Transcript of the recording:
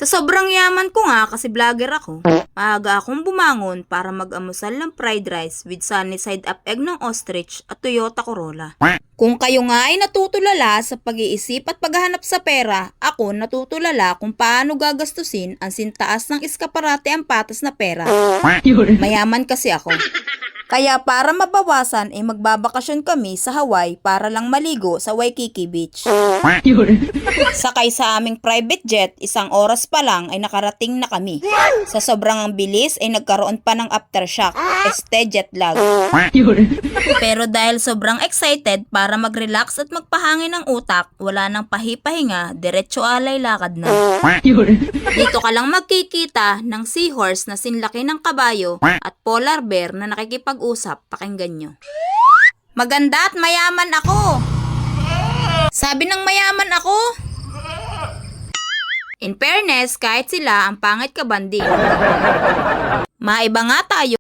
Sa sobrang yaman ko nga kasi vlogger ako, maaga akong bumangon para mag-amusal ng fried rice with sunny side up egg ng ostrich at Toyota Corolla. Kung kayo nga ay natutulala sa pag-iisip at paghahanap sa pera, ako natutulala kung paano gagastusin ang sintaas ng eskaparate ang patas na pera. Mayaman kasi ako. Kaya para mabawasan ay magbabakasyon kami sa Hawaii para lang maligo sa Waikiki Beach. Sakay sa aming private jet, 1 oras pa lang ay nakarating na kami. Sa sobrang ang bilis ay nagkaroon pa ng aftershock, jet lag. Pero dahil sobrang excited para mag-relax at magpahangin ng utak, wala nang pahipahinga, diretso alay lakad na. Dito ka lang magkikita ng seahorse na sinlaki ng kabayo at polar bear na nakikipag-usap, pakinggan nyo. Maganda at mayaman ako! Sabi ng mayaman ako! In fairness, kahit sila ang pangit kabanding. Maiba nga tayo